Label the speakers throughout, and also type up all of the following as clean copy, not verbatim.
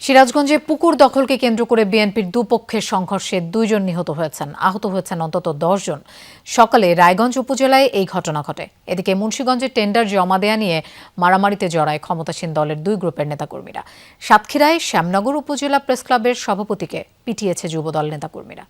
Speaker 1: সিরাজগঞ্জে পুকুর দখলকে কেন্দ্র করে বিএনপির দুপক্ষের সংঘর্ষে 2 জন নিহত হয়েছেন, আহত হয়েছেন অন্তত 10 জন। সকালে রায়গঞ্জ উপজেলায় এই ঘটনা ঘটে। এদিকে মুন্সিগঞ্জে টেন্ডার জমা দেয়া নিয়ে মারামারিতে জড়ায় ক্ষমতাসীন দলের 2 গ্রুপের নেতাকর্মীরা। সাতক্ষীরায় শ্যামনগর উপজেলা প্রেস ক্লাবের সভাপতিকে পিটিয়েছে যুবদল নেতাকর্মীরা।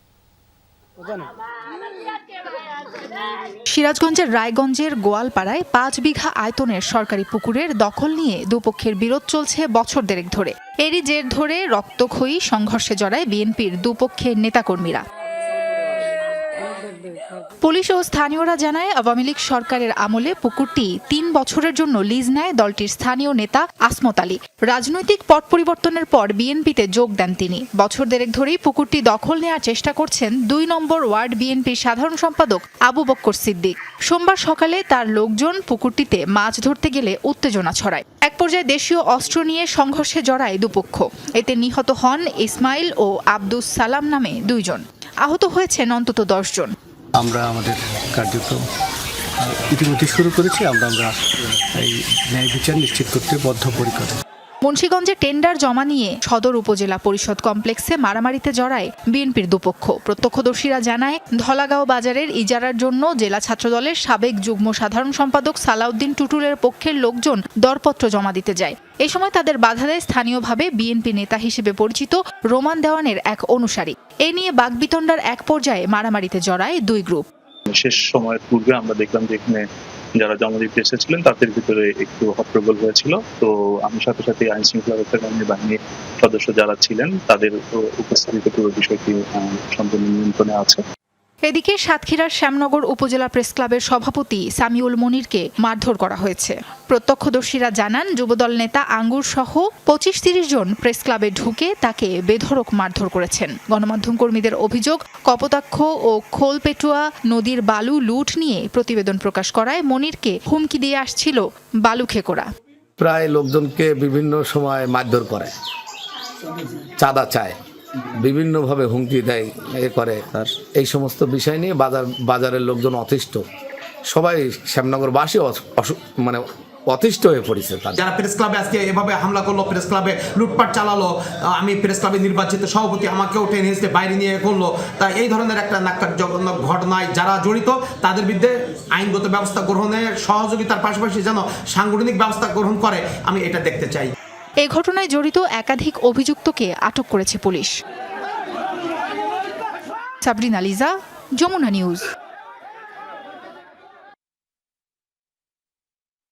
Speaker 2: সিরাজগঞ্জের রায়গঞ্জের গোয়ালপাড়ায় 5 বিঘা আয়তনের সরকারি পুকুরের দখল নিয়ে দুপক্ষের বিরোধ চলছে বছর দেড়েক ধরে। এরই জের ধরে রক্তক্ষয়ী সংঘর্ষে জড়ায় বিএনপির দুপক্ষের নেতাকর্মীরা। পুলিশ ও স্থানীয়রা জানায়, আওয়ামী লীগ সরকারের আমলে পুকুরটি 3 বছরের জন্য লিজ নেয় দলটির স্থানীয় নেতা আসমত আলী। রাজনৈতিক পট পরিবর্তনের পর বিএনপিতে যোগ দেন তিনি। বছর দেড়েক ধরেই পুকুরটি দখল নেওয়ার চেষ্টা করছেন 2 নম্বর ওয়ার্ড বিএনপির সাধারণ সম্পাদক আবু বক্কর সিদ্দিক। সোমবার সকালে তার লোকজন পুকুরটিতে মাছ ধরতে গেলে উত্তেজনা ছড়ায়। এক পর্যায়ে দেশীয় অস্ত্র নিয়ে সংঘর্ষে জড়ায় দুপক্ষ। এতে নিহত হন ইসমাইল ও আব্দুস সালাম নামে 2 জন। আহত হয়েছেন অন্তত 10 জন।
Speaker 3: আমরা আমাদের কার্যক্রম ইতিমধ্যে শুরু করেছি। আমরা এই ন্যায় বিচার নিশ্চিত করতে বদ্ধপরিকর।
Speaker 2: মুন্সিগঞ্জে টেন্ডার জমা নিয়ে সদর উপজেলা পরিষদ কমপ্লেক্সে মারামারিতে জড়ায় বিএনপির দুপক্ষ। প্রত্যক্ষদর্শীরা জানায়, ধলাগাঁও বাজারের ইজারার জন্য জেলা ছাত্রদলের সাবেক যুগ্ম সাধারণ সম্পাদক সালাউদ্দিন টুটুলের পক্ষের লোকজন দরপত্র জমা দিতে যায়। এ সময় তাদের বাধা দেয় স্থানীয়ভাবে বিএনপি নেতা হিসেবে পরিচিত রোমান দেওয়ানের এক অনুসারী। এ নিয়ে বাকবিতণ্ডার এক পর্যায়ে মারামারিতে জড়ায় 2 গ্রুপ।
Speaker 4: শেষ সময়ের পূর্বে আমরা দেখলাম যে এখানে যারা জমা দিতে এসেছিলেন তাদের ভিতরে একটু হট্টগোল হয়েছিল। তো আমি সাথে সাথে আইন শৃঙ্খলা রক্ষাকারী বাহিনীর সদস্য যারা ছিলেন তাদের উপস্থিতিতে পুরো বিষয়টি সম্পূর্ণ নিয়ন্ত্রণে আছে।
Speaker 2: এদিকে সাতক্ষীরার শ্যামনগর উপজেলা প্রেস ক্লাবের সভাপতি সামিউল মনিরকে মারধর করা হয়েছে। প্রত্যক্ষদর্শীরা জানান, যুবদল নেতা আঙ্গুর সহ 25-30 জন প্রেস ক্লাবে ঢুকে তাকে বেধড়ক মারধর করেছেন। গণমাধ্যম কর্মীদের অভিযোগ, কপোতাক্ষ ও খোলপেটুয়া নদীর বালু লুট নিয়ে প্রতিবেদন প্রকাশ করায় মনিরকে হুমকি দিয়ে আসছিল বালু খেকোরা।
Speaker 5: প্রায় লোকজনকে বিভিন্ন সময় মারধর করে, চাঁদা চায়, বিভিন্নভাবে হুমকি দেয়, করে। আর এই সমস্ত বিষয় নিয়ে বাজারের লোকজন অতিষ্ঠ, সবাই শ্যামনগরবাসী মানে অতিষ্ঠ হয়ে পড়েছে।
Speaker 6: যারা প্রেস ক্লাবে আজকে এভাবে হামলা করলো, প্রেস ক্লাবে লুটপাট চালালো, আমি প্রেস ক্লাবে নির্বাচিত সভাপতি, আমাকেও টেনে হিসেবে বাইরে নিয়ে করলো, তা এই ধরনের একটা নাক্কারজনক ঘটনায় যারা জড়িত তাদের বিরুদ্ধে আইনগত ব্যবস্থা গ্রহণের সহযোগিতার পাশাপাশি যেন সাংগঠনিক ব্যবস্থা গ্রহণ করে, আমি এটা দেখতে চাই।
Speaker 2: এই ঘটনায় জড়িত একাধিক অভিযুক্তকে আটক করেছে পুলিশ। সাবরিনা লিজা, যমুনা নিউজ।